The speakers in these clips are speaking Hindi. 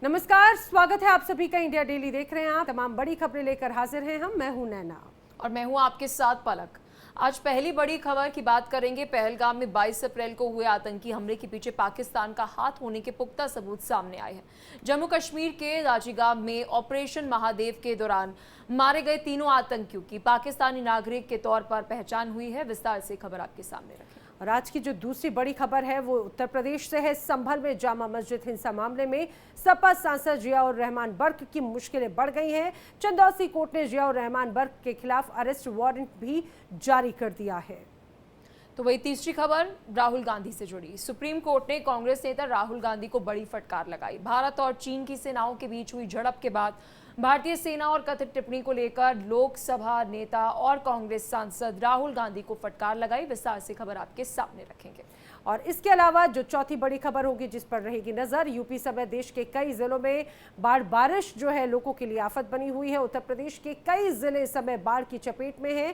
नमस्कार, स्वागत है आप सभी का। इंडिया डेली देख रहे हैं आप। तमाम बड़ी खबरें लेकर हाजिर हैं हम। मैं हूं नैना और मैं हूं आपके साथ पलक। आज पहली बड़ी खबर की बात करेंगे। पहलगाम में 22 अप्रैल को हुए आतंकी हमले के पीछे पाकिस्तान का हाथ होने के पुख्ता सबूत सामने आए हैं। जम्मू कश्मीर के राजीगाम में ऑपरेशन महादेव के दौरान मारे गए तीनों आतंकियों की पाकिस्तानी नागरिक के तौर पर पहचान हुई है। विस्तार से खबर आपके सामने रखें। और आज की जो दूसरी बड़ी खबर है वो उत्तर प्रदेश से है। संभल में जामा मस्जिद हिंसा मामले में सपा सांसद जियाउर रहमान बर्क की मुश्किलें बढ़ गई हैं। चंदौसी कोर्ट ने जियाउर रहमान बर्क के खिलाफ अरेस्ट वारंट भी जारी कर दिया है। तो वही तीसरी खबर राहुल गांधी से जुड़ी। सुप्रीम कोर्ट ने कांग्रेस नेता राहुल गांधी को बड़ी फटकार लगाई। भारत और चीन की सेनाओं के बीच हुई झड़प के बाद भारतीय सेना और कथित टिप्पणी को लेकर लोकसभा नेता और कांग्रेस सांसद राहुल गांधी को फटकार लगाई। विस्तार से खबर आपके सामने रखेंगे। और इसके अलावा जो चौथी बड़ी खबर होगी जिस पर रहेगी नजर, यूपी समेत देश के कई जिलों में बारिश जो है लोगों के लिए आफत बनी हुई है। उत्तर प्रदेश के कई जिले इस समय बाढ़ की चपेट में हैं।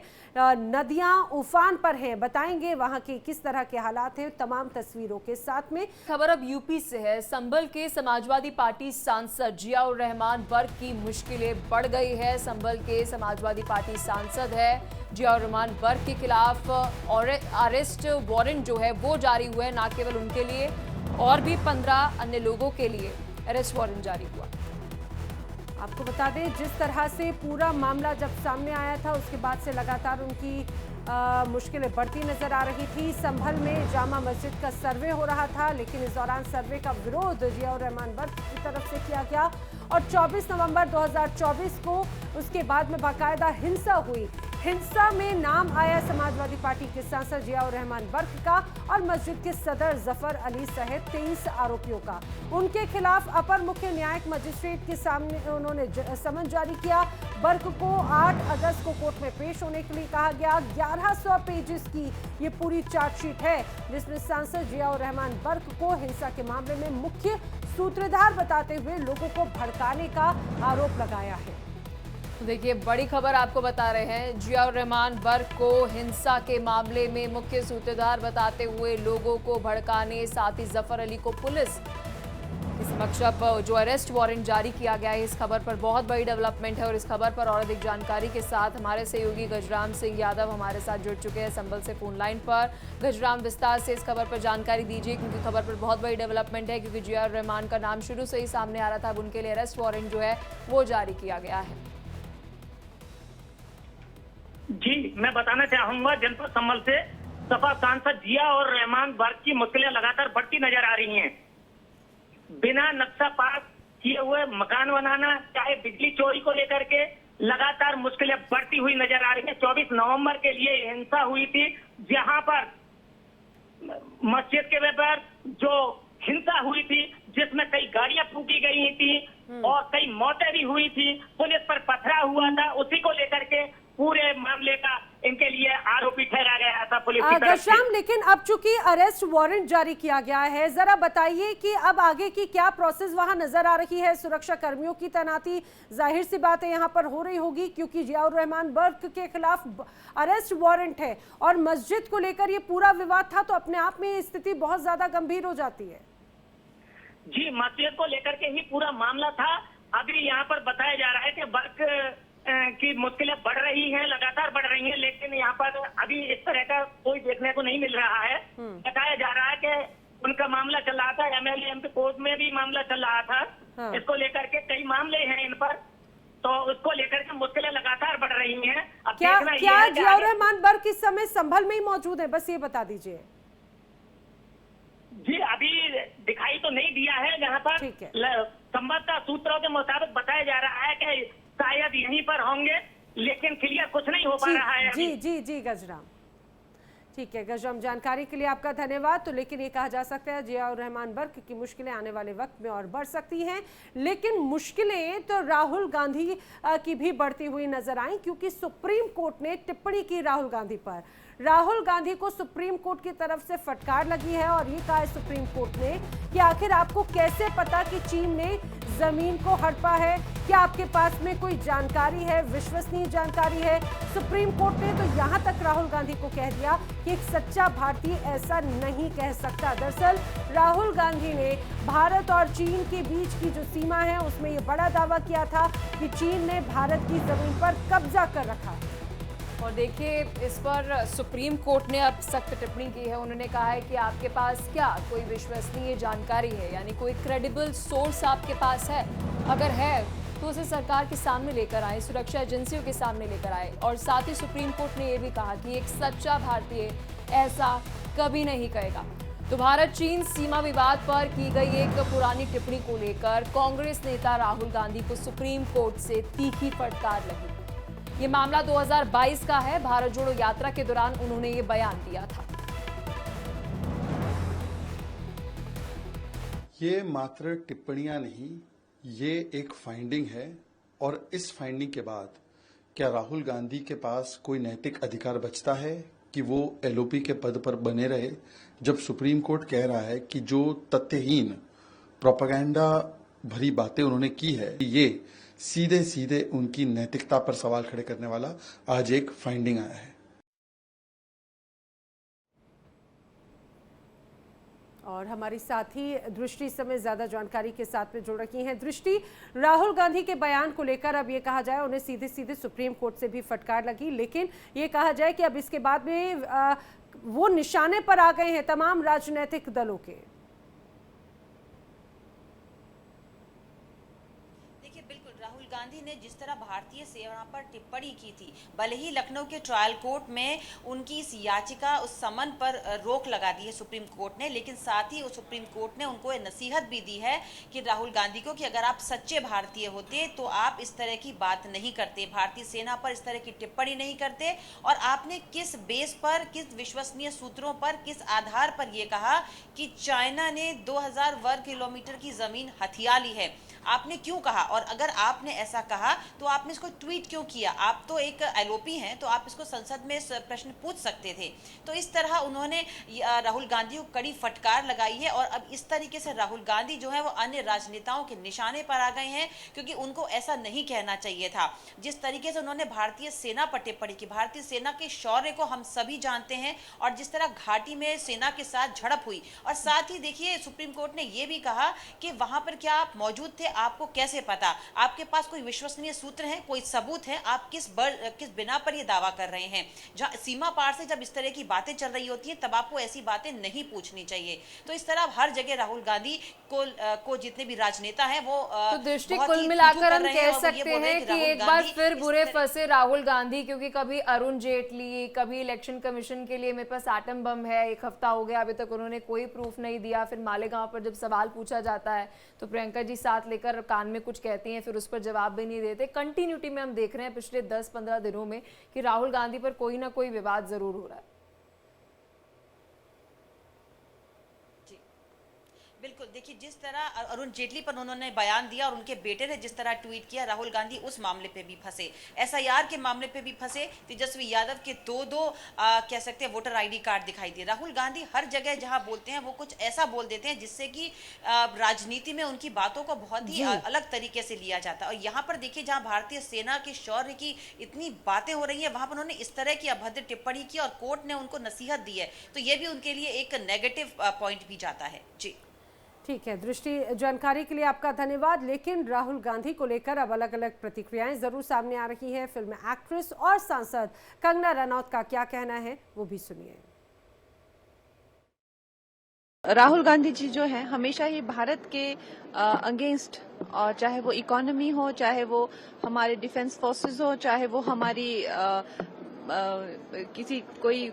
नदियां उफान पर हैं। बताएंगे वहां के किस तरह के हालात हैं तमाम तस्वीरों के साथ में। खबर अब यूपी से है। संभल के समाजवादी पार्टी सांसद जियाउर रहमान बर्क की मुश्किलें बढ़ गई है। संभल के समाजवादी पार्टी सांसद है जियाउर रहमान बर्क के खिलाफ और अरेस्ट वारंट जो है वो जारी हुआ है। न केवल उनके लिए और भी 15 अन्य लोगों के लिए अरेस्ट वारंट जारी हुआ। आपको बता दें जिस तरह से पूरा मामला जब सामने आया था उसके बाद से लगातार उनकी मुश्किलें बढ़ती नजर आ रही थी। संभल में जामा मस्जिद का सर्वे हो रहा था, लेकिन इस दौरान सर्वे का विरोध जियाउर रहमान बर्क की तरफ से किया गया और 24 नवंबर 2024 को उसके बाद में बाकायदा हिंसा हुई। हिंसा में नाम आया समाजवादी पार्टी के सांसद जियाउर रहमान बर्क का और मस्जिद के सदर जफर अली सहित 23 आरोपियों का। उनके खिलाफ अपर मुख्य न्यायिक मजिस्ट्रेट के सामने उन्होंने समन जारी किया। बर्क को 8 अगस्त को कोर्ट में पेश होने के लिए कहा गया। 1100 पेजेस की ये पूरी चार्जशीट है जिसमें सांसद जियाउर रहमान बर्क को हिंसा के मामले में मुख्य सूत्रधार बताते हुए लोगों को भड़काने का आरोप लगाया है। देखिए बड़ी खबर आपको बता रहे हैं। जियाउर रहमान बर्क को हिंसा के मामले में मुख्य सूत्रधार बताते हुए लोगों को भड़काने, साथ ही जफर अली को पुलिस के समक्ष जो अरेस्ट वारंट जारी किया गया है। इस खबर पर बहुत बड़ी डेवलपमेंट है और इस खबर पर और अधिक जानकारी के साथ हमारे सहयोगी गजराम सिंह यादव हमारे साथ जुड़ चुके हैं संभल से फोन लाइन पर। गजराम, विस्तार से इस खबर पर जानकारी दीजिए क्योंकि खबर पर बहुत बड़ी डेवलपमेंट है, क्योंकि जियाउर रहमान का नाम शुरू से ही सामने आ रहा था। अब उनके लिए अरेस्ट वारंट जो है वो जारी किया गया है। जी, मैं बताना चाहूंगा जनपद संभल से सपा सांसद जियाउर रहमान बर्क की मुश्किलें लगातार बढ़ती नजर आ रही हैं। बिना नक्शा पास किए हुए मकान बनाना, चाहे बिजली चोरी को लेकर के लगातार मुश्किलें बढ़ती हुई नजर आ रही हैं। 24 नवंबर के लिए हिंसा हुई थी जहां पर मस्जिद के व्यापार जो हिंसा हुई थी जिसमें कई गाड़ियां फूकी गई थी और कई मौतें भी हुई थी। पुलिस पर पथराव हुआ था, उसी को लेकर के पूरे मामले का इनके लिए आरोपी ठहरा गया था पुलिस की तरफ से। लेकिन अब चूंकि अरेस्ट वारंट जारी किया गया है, जरा बताइए कि अब आगे की क्या प्रोसेस वहां नजर आ रही है। सुरक्षा कर्मियों की तैनाती जाहिर सी बात है यहाँ पर हो रही होगी क्योंकि जियाउर रहमान बर्क के खिलाफ अरेस्ट वारंट है और मस्जिद को लेकर ये पूरा विवाद था, तो अपने आप में स्थिति बहुत ज्यादा गंभीर हो जाती है। जी, मस्जिद को लेकर के ही पूरा मामला था। अभी यहाँ पर बताया जा रहा है कि बर्क की मुश्किलें बढ़ रही हैं, लगातार बढ़ रही हैं, लेकिन यहाँ पर अभी इस तरह का कोई देखने को नहीं मिल रहा है। बताया जा रहा है कि उनका मामला चल रहा था, एमएलए एमपी कोर्ट में भी मामला चल रहा था। इसको लेकर के कई मामले हैं इन पर, तो उसको लेकर के मुश्किलें लगातार बढ़ रही हैं। अब क्या जियाउर रहमान बर्क इस समय संभल में ही मौजूद है, बस ये बता दीजिए। जी, अभी दिखाई तो नहीं दिया है। यहाँ पर संवाददाता सूत्रों के मुताबिक बताया जा रहा है कि शायद यहीं पर होंगे, लेकिन क्लियर कुछ नहीं हो पा रहा है। जी गजराम, ठीक है गजराम, जानकारी के लिए आपका धन्यवाद। तो लेकिन ये कहा जा सकता है जियाउर रहमान बर्क की मुश्किलें आने वाले वक्त में और बढ़ सकती हैं, लेकिन मुश्किलें तो राहुल गांधी की भी बढ़ती हुई नजर आई क्योंकि सुप्रीम कोर्ट ने टिप्पणी की राहुल गांधी पर। राहुल गांधी को सुप्रीम कोर्ट की तरफ से फटकार लगी है और ये कहा है सुप्रीम कोर्ट ने कि आखिर आपको कैसे पता कि चीन ने जमीन को हड़पा है, क्या आपके पास में कोई जानकारी है, विश्वसनीय जानकारी है। सुप्रीम कोर्ट ने तो यहां तक राहुल गांधी को कह दिया कि एक सच्चा भारतीय ऐसा नहीं कह सकता। दरअसल राहुल गांधी ने भारत और चीन के बीच की जो सीमा है उसमें यह बड़ा दावा किया था कि चीन ने भारत की जमीन पर कब्जा कर रखा। और देखिए, इस पर सुप्रीम कोर्ट ने अब सख्त टिप्पणी की है। उन्होंने कहा है कि आपके पास क्या कोई विश्वसनीय जानकारी है, यानी कोई क्रेडिबल सोर्स आपके पास है, अगर है तो उसे सरकार के सामने लेकर आए, सुरक्षा एजेंसियों के सामने लेकर आए। और साथ ही सुप्रीम कोर्ट ने यह भी कहा कि एक सच्चा भारतीय ऐसा कभी नहीं कहेगा। तो भारत चीन सीमा विवाद पर की गई एक पुरानी टिप्पणी को लेकर कांग्रेस नेता राहुल गांधी को सुप्रीम कोर्ट से तीखी फटकार लगी। ये मामला 2022 का है। भारत जोड़ो यात्रा के दौरान उन्होंने ये बयान दिया था। ये मात्र टिप्पणियां नहीं, ये एक फाइंडिंग है। और इस फाइंडिंग के बाद क्या राहुल गांधी के पास कोई नैतिक अधिकार बचता है कि वो एलओपी के पद पर बने रहे, जब सुप्रीम कोर्ट कह रहा है कि जो तथ्यहीन प्रोपेगेंडा भरी बातें उन्होंने की है, ये सीधे सीधे उनकी नैतिकता पर सवाल खड़े करने वाला आज एक फाइंडिंग आया है। और हमारी साथी दृष्टि समय ज्यादा जानकारी के साथ में जुड़ रखी हैं। दृष्टि, राहुल गांधी के बयान को लेकर अब ये कहा जाए उन्हें सीधे सीधे सुप्रीम कोर्ट से भी फटकार लगी, लेकिन ये कहा जाए कि अब इसके बाद में वो निशाने पर आ गए हैं तमाम राजनीतिक दलों के। राहुल गांधी ने जिस तरह भारतीय सेना पर टिप्पणी की थी, भले ही लखनऊ के ट्रायल कोर्ट में उनकी इस याचिका, उस समन पर रोक लगा दी है सुप्रीम कोर्ट ने, लेकिन साथ ही उस सुप्रीम कोर्ट ने उनको नसीहत भी दी है कि राहुल गांधी को कि अगर आप सच्चे भारतीय होते तो आप इस तरह की बात नहीं करते, भारतीय सेना पर इस तरह की टिप्पणी नहीं करते। और आपने किस बेस पर, किस विश्वसनीय सूत्रों पर, किस आधार पर यह कहा कि चाइना ने 2000 वर्ग किलोमीटर की जमीन हथिया ली है, आपने क्यों कहा? और अगर आपने ऐसा कहा तो आपने इसको ट्वीट क्यों किया? आप तो एक एलओपी हैं, तो आप इसको संसद में प्रश्न पूछ सकते थे। तो इस तरह उन्होंने राहुल गांधी को कड़ी फटकार लगाई है। और अब इस तरीके से राहुल गांधी जो है वो अन्य राजनेताओं के निशाने पर आ गए हैं, क्योंकि उनको ऐसा नहीं कहना चाहिए था। जिस तरीके से उन्होंने भारतीय सेना पर टिप्पणी की, भारतीय सेना के शौर्य को हम सभी जानते हैं, और जिस तरह घाटी में सेना के साथ झड़प हुई, और साथ ही देखिए सुप्रीम कोर्ट ने यह भी कहा कि वहां पर क्या आप मौजूद थे, आपको कैसे पता? आपके पास कोई विश्वसनीय सूत्र है, कोई सबूत है? आप किस बिना पर ये दावा कर रहे हैं? जहां सीमा पार से जब इस तरह की बातें चल रही होती हैं, तब आपको ऐसी बातें नहीं पूछनी चाहिए। तो इस तरह हर जगह राहुल गांधी को जितने भी राजनेता हैं वो तो दृष्टि कुल मिलाकर हम कह सकते हैं कि एक बार फिर बुरे फंसे राहुल गांधी, क्योंकि कभी अरुण जेटली, कभी इलेक्शन कमीशन के लिए मेरे पास एटम बम है, एक हफ्ता हो गया अभी तक उन्होंने कोई प्रूफ नहीं दिया। फिर मालेगांव पर जब सवाल पूछा जाता है तो प्रियंका जी साथ लेकर कान में कुछ कहती हैं, फिर उस पर जवाब भी नहीं देते। कंटिन्यूटी में हम देख रहे हैं पिछले 10-15 दिनों में कि राहुल गांधी पर कोई ना कोई विवाद जरूर हो रहा है। बिल्कुल, देखिए जिस तरह अरुण जेटली पर उन्होंने बयान दिया और उनके बेटे ने जिस तरह ट्वीट किया, राहुल गांधी उस मामले पे भी फंसे, एसआईआर के मामले पे भी फंसे। तेजस्वी यादव के दो कह सकते हैं वोटर आईडी कार्ड दिखाई दिए। राहुल गांधी हर जगह जहां बोलते हैं वो कुछ ऐसा बोल देते हैं जिससे कि राजनीति में उनकी बातों को बहुत ही अलग तरीके से लिया जाता है। और यहाँ पर देखिए जहाँ भारतीय सेना के शौर्य की इतनी बातें हो रही है, वहां पर उन्होंने इस तरह की अभद्र टिप्पणी की और कोर्ट ने उनको नसीहत दी है, तो ये भी उनके लिए एक नेगेटिव पॉइंट भी जाता है। जी ठीक है दृष्टि, जानकारी के लिए आपका धन्यवाद। लेकिन राहुल गांधी को लेकर अब अलग अलग प्रतिक्रियाएं जरूर सामने आ रही हैं। फिल्म एक्ट्रेस और सांसद कंगना रनौत का क्या कहना है वो भी सुनिए। राहुल गांधी जी जो है हमेशा ही भारत के अगेंस्ट, और चाहे वो इकोनॉमी हो, चाहे वो हमारे डिफेंस फोर्सेस हो, चाहे वो हमारी किसी कोई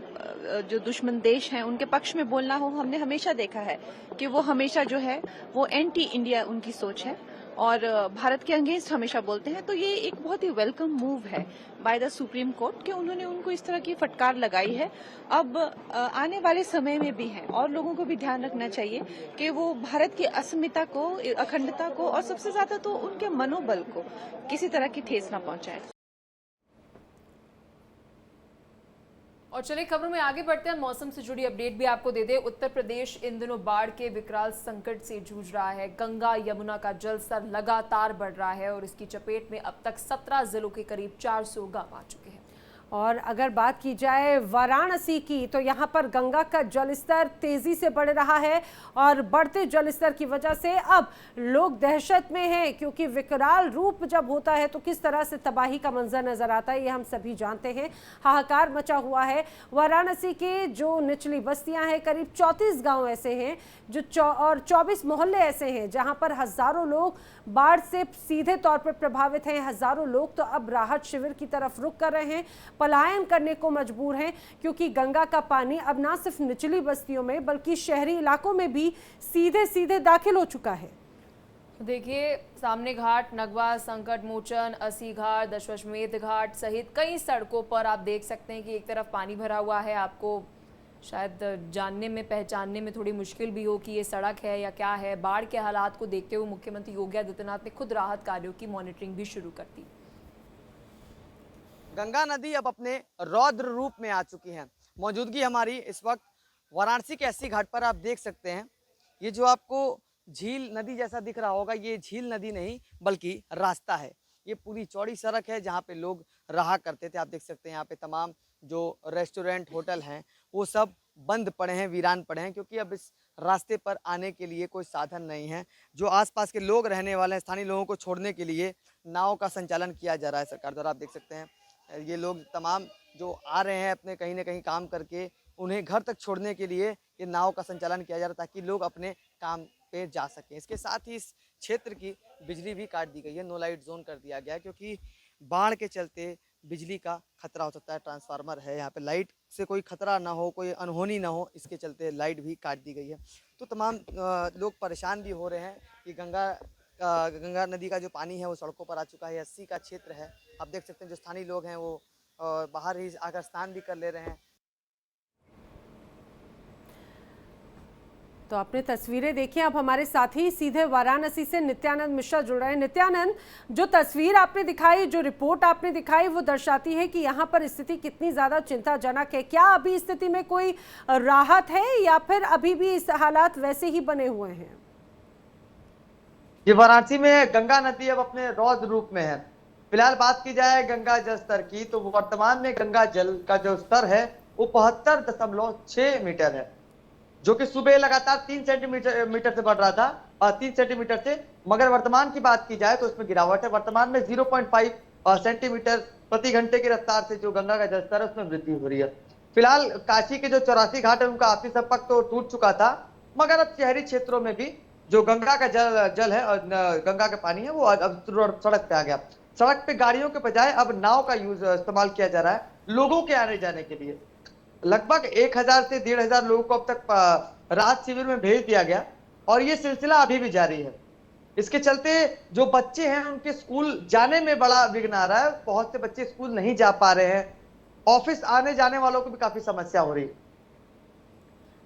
जो दुश्मन देश हैं उनके पक्ष में बोलना हो, हमने हमेशा देखा है कि वो हमेशा जो है वो एंटी इंडिया उनकी सोच है और भारत के अगेंस्ट हमेशा बोलते हैं। तो ये एक बहुत ही वेलकम मूव है बाय द सुप्रीम कोर्ट कि उन्होंने उनको इस तरह की फटकार लगाई है। अब आने वाले समय में भी है और लोगों को भी ध्यान रखना चाहिए कि वो भारत की अस्मिता को, अखंडता को और सबसे ज्यादा तो उनके मनोबल को किसी तरह की ठेस न पहुंचाए। और चलिए खबरों में आगे बढ़ते हैं। मौसम से जुड़ी अपडेट भी आपको दे दें। उत्तर प्रदेश इन दिनों बाढ़ के विकराल संकट से जूझ रहा है। गंगा यमुना का जलस्तर लगातार बढ़ रहा है और इसकी चपेट में अब तक 17 जिलों के करीब 400 गांव आ चुके हैं। और अगर बात की जाए वाराणसी की, तो यहाँ पर गंगा का जलस्तर तेजी से बढ़ रहा है और बढ़ते जलस्तर की वजह से अब लोग दहशत में हैं, क्योंकि विकराल रूप जब होता है तो किस तरह से तबाही का मंजर नजर आता है ये हम सभी जानते हैं। हाहाकार मचा हुआ है। वाराणसी के जो निचली बस्तियां हैं, करीब 34 गांव ऐसे हैं और 24 मोहल्ले ऐसे हैं जहां पर हजारों लोग बाढ़ से सीधे तौर पर प्रभावित हैं। हजारों लोग तो अब राहत शिविर की तरफ रुख कर रहे हैं, पलायन करने को मजबूर हैं, क्योंकि गंगा का पानी अब ना सिर्फ निचली बस्तियों में बल्कि शहरी इलाकों में भी सीधे सीधे दाखिल हो चुका है। देखिए, सामने घाट, नगवा, संकट मोचन, अस्सी घाट, दशवमेध घाट सहित कई सड़कों पर आप देख सकते हैं कि एक तरफ पानी भरा हुआ है। आपको शायद जानने में पहचानने में थोड़ी मुश्किल भी हो कि ये सड़क है या क्या है। बाढ़ के हालात को देखते हुए मुख्यमंत्री योगी आदित्यनाथ ने खुद राहत कार्यों की मॉनिटरिंग भी शुरू कर दी। गंगा नदी अब अपने रौद्र रूप में आ चुकी है। मौजूदगी हमारी इस वक्त वाराणसी के 80 घाट पर आप देख सकते हैं। ये जो आपको झील नदी जैसा दिख रहा होगा, ये झील नदी नहीं बल्कि रास्ता है। ये पूरी चौड़ी सड़क है जहाँ पे लोग रहा करते थे। आप देख सकते हैं यहाँ पे तमाम जो रेस्टोरेंट, होटल हैं वो सब बंद पड़े हैं, वीरान पड़े हैं, क्योंकि अब इस रास्ते पर आने के लिए कोई साधन नहीं है। जो आसपास के लोग रहने वाले हैं, स्थानीय लोगों को छोड़ने के लिए नाव का संचालन किया जा रहा है सरकार द्वारा। आप देख सकते हैं ये लोग तमाम जो आ रहे हैं अपने कहीं ना कहीं काम करके, उन्हें घर तक छोड़ने के लिए ये नाव का संचालन किया जा रहा है ताकि लोग अपने काम पे जा सकें। इसके साथ ही इस क्षेत्र की बिजली भी काट दी गई है, नो लाइट जोन कर दिया गया है, क्योंकि बाढ़ के चलते बिजली का खतरा हो सकता है। ट्रांसफार्मर है यहाँ पे, लाइट से कोई खतरा ना हो, कोई अनहोनी ना हो, इसके चलते लाइट भी काट दी गई है। तो तमाम लोग परेशान भी हो रहे हैं कि गंगा नदी का जो पानी है वो सड़कों पर आ चुका है। 80 का क्षेत्र है, आप देख सकते हैं जो स्थानीय लोग हैं वो बाहर ही आकर स्नान भी कर ले रहे हैं। तो आपने तस्वीरें देखी। अब हमारे साथी सीधे वाराणसी से नित्यानंद मिश्रा जुड़ रहे हैं। नित्यानंद, जो तस्वीर आपने दिखाई, जो रिपोर्ट आपने दिखाई, वो दर्शाती है कि यहाँ पर स्थिति कितनी ज्यादा चिंताजनक है। क्या अभी स्थिति में कोई राहत है या फिर अभी भी इस हालात वैसे ही बने हुए हैं? ये वाराणसी में गंगा नदी अब अपने रौद्र रूप में है। फिलहाल बात की जाए गंगा जल स्तर की, तो वर्तमान में गंगा जल का जो स्तर है वो 72.6 मीटर है, जो कि सुबह लगातार 3 सेंटीमीटर से बढ़ रहा था, 3 सेंटीमीटर से, मगर वर्तमान की बात की जाए तो इसमें गिरावट है। वर्तमान में 0.5 सेंटीमीटर प्रति घंटे की रफ्तार से जो गंगा का जलस्तर है उसमें वृद्धि हो रही है। फिलहाल काशी के जो 84 घाट है उनका आपसी संपर्क तो टूट चुका था, मगर अब शहरी क्षेत्रों में भी जो गंगा का जल है और गंगा का पानी है वो अब सड़क पे आ गया। सड़क पे गाड़ियों के बजाय अब नाव का इस्तेमाल किया जा रहा है लोगों के आने जाने के लिए। लगभग 1000 से 1500 लोगों को अब तक राहत शिविर में भेज दिया गया और ये सिलसिला अभी भी जारी है। इसके चलते जो बच्चे हैं उनके स्कूल जाने में बड़ा विघ्न आ रहा है। बहुत से बच्चे स्कूल नहीं जा पा रहे हैं, ऑफिस आने जाने वालों को भी काफी समस्या हो रही है।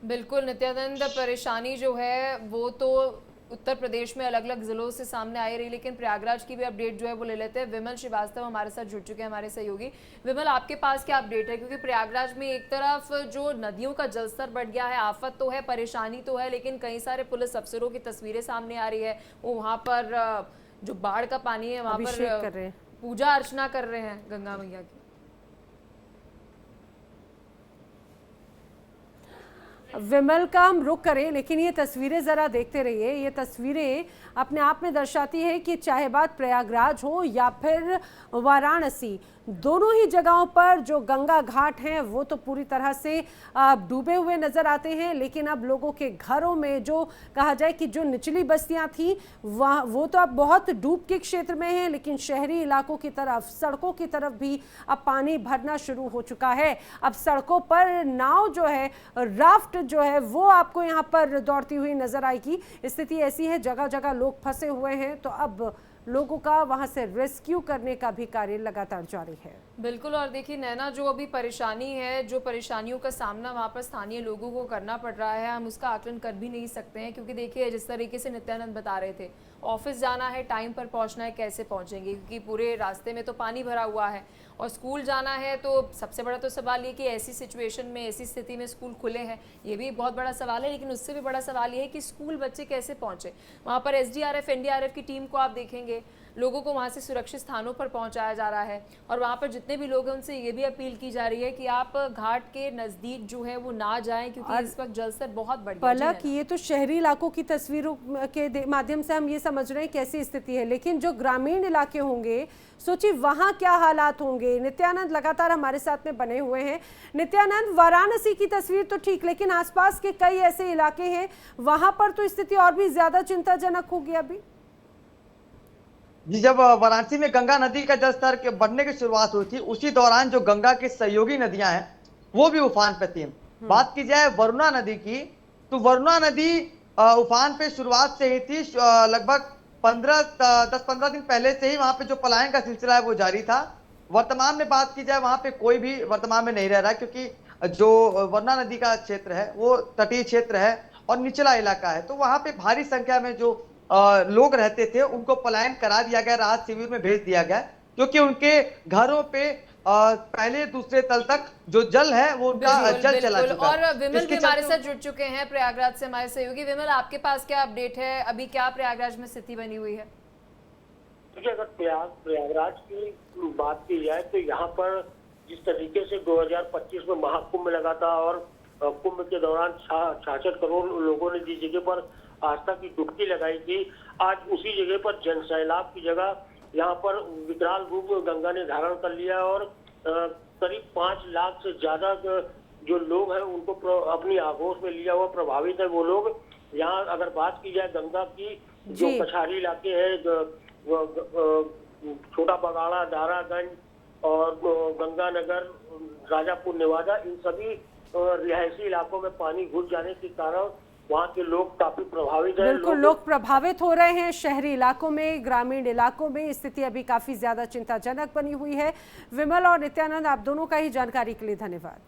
बिल्कुल नित्यानंद, परेशानी जो है वो तो उत्तर प्रदेश में अलग अलग जिलों से सामने आई रही, लेकिन प्रयागराज की भी अपडेट जो है वो ले लेते हैं। विमल श्रीवास्तव हमारे साथ जुड़ चुके हैं, हमारे सहयोगी। विमल, आपके पास क्या अपडेट है? क्योंकि प्रयागराज में एक तरफ जो नदियों का जलस्तर बढ़ गया है, आफत तो है, परेशानी तो है, लेकिन कई सारे पुलिस अफसरों की तस्वीरें सामने आ रही है। वो वहाँ पर जो बाढ़ का पानी है वहाँ पर पूजा अर्चना कर रहे हैं गंगा मैया की। विमल का हम रुख करें, लेकिन ये तस्वीरें ज़रा देखते रहिए। ये तस्वीरें अपने आप में दर्शाती है कि चाहे बात प्रयागराज हो या फिर वाराणसी, दोनों ही जगहों पर जो गंगा घाट हैं वो तो पूरी तरह से डूबे हुए नज़र आते हैं। लेकिन अब लोगों के घरों में जो कहा जाए कि जो निचली बस्तियां थी वह वो तो अब बहुत डूब के क्षेत्र में हैं, लेकिन शहरी इलाकों की तरफ, सड़कों की तरफ भी अब पानी भरना शुरू हो चुका है। अब सड़कों पर नाव जो है, राफ्ट जो है, वो आपको यहाँ पर दौड़ती हुई नजर आएगी। स्थिति ऐसी है, जगह जगह लोग फंसे हुए हैं, तो अब लोगों का वहां से रेस्क्यू करने का भी कार्य लगातार जारी है। बिल्कुल, और देखिए नैना, जो अभी परेशानी है, जो परेशानियों का सामना वहाँ पर स्थानीय लोगों को करना पड़ रहा है, हम उसका आकलन कर भी नहीं सकते हैं, क्योंकि देखिए जिस तरीके से नित्यानंद बता रहे थे ऑफिस जाना है, टाइम पर पहुंचना है, कैसे पहुंचेंगे? क्योंकि पूरे रास्ते में तो पानी भरा हुआ है, और स्कूल जाना है तो सबसे बड़ा तो सवाल ये कि ऐसी सिचुएशन में, ऐसी स्थिति में स्कूल खुले हैं, ये भी बहुत बड़ा सवाल है। लेकिन उससे भी बड़ा सवाल ये है कि स्कूल बच्चे कैसे पहुंचे। वहाँ पर SDRF NDRF की टीम को आप देखेंगे, लोगों को वहाँ से सुरक्षित स्थानों पर पहुँचाया जा रहा है, और वहाँ पर जितने भी लोग हैं उनसे ये भी अपील की जा रही है कि आप घाट के नज़दीक जो है वो ना जाएं, क्योंकि इस वक्त जलस्तर बहुत बढ़ गया है। पलक, ये तो शहरी इलाकों की तस्वीरों के माध्यम से हम ये समझ रहे हैं कैसी स्थिति है, लेकिन जो ग्रामीण इलाके होंगे, सोचिए वहाँ क्या हालात होंगे। नित्यानंद लगातार हमारे साथ में बने हुए हैं। नित्यानंद, वाराणसी की तस्वीर तो ठीक, लेकिन आसपास के कई ऐसे इलाके हैं, वहाँ पर तो स्थिति और भी ज्यादा चिंताजनक होगी अभी। जी, जब वाराणसी में गंगा नदी का जलस्तर के बढ़ने की शुरुआत हुई थी, उसी दौरान जो गंगा की सहयोगी नदियां हैं वो भी उफान पे थी। बात की जाए वरुणा नदी की, तो वरुणा नदी उफान पे शुरुआत से ही थी। लगभग 10-15 दिन पहले से ही वहां पे जो पलायन का सिलसिला है वो जारी था। वर्तमान में बात की जाए, वहां पे कोई भी वर्तमान में नहीं रह रहा है, क्योंकि जो वरुणा नदी का क्षेत्र है वो तटीय क्षेत्र है और निचला इलाका है। तो वहां पे भारी संख्या में जो लोग रहते थे उनको पलायन करा दिया गया, राहत शिविर में भेज दिया गया, क्योंकि उनके घरों पे पहले दूसरे तल तक जो जल है वो उनका जल चला चुका है। और विमल भी हमारे साथ जुड़ चुके हैं प्रयागराज से, हमारे सहयोगी। विमल, आपके पास क्या अपडेट है, अभी क्या प्रयागराज में स्थिति बनी हुई है? देखिए, अगर प्रयागराज की बात की जाए तो यहाँ पर जिस तरीके से 2025 में महाकुंभ लगा था और कुंभ के दौरान 66 करोड़ लोगों ने जिस जगह पर आस्था की डुबकी लगाई थी, आज उसी जगह पर जनसैलाब की जगह यहाँ पर विकराल रूप गंगा ने धारण कर लिया और करीब 5 लाख से ज्यादा जो लोग हैं उनको अपनी आगोश में लिया हुआ प्रभावित है वो लोग। यहाँ अगर बात की जाए गंगा की, जो पछाड़ी इलाके हैं, छोटा बगाड़ा, दारागंज और गंगानगर, राजापुर, नेवादा, इन सभी रिहायशी इलाकों में पानी घुस जाने के कारण वहाँ के लोग काफी प्रभावित हैं। बिल्कुल, लोग प्रभावित हो रहे हैं। शहरी इलाकों में, ग्रामीण इलाकों में स्थिति अभी काफी ज्यादा चिंताजनक बनी हुई है। विमल और नित्यानंद, आप दोनों का ही जानकारी के लिए धन्यवाद।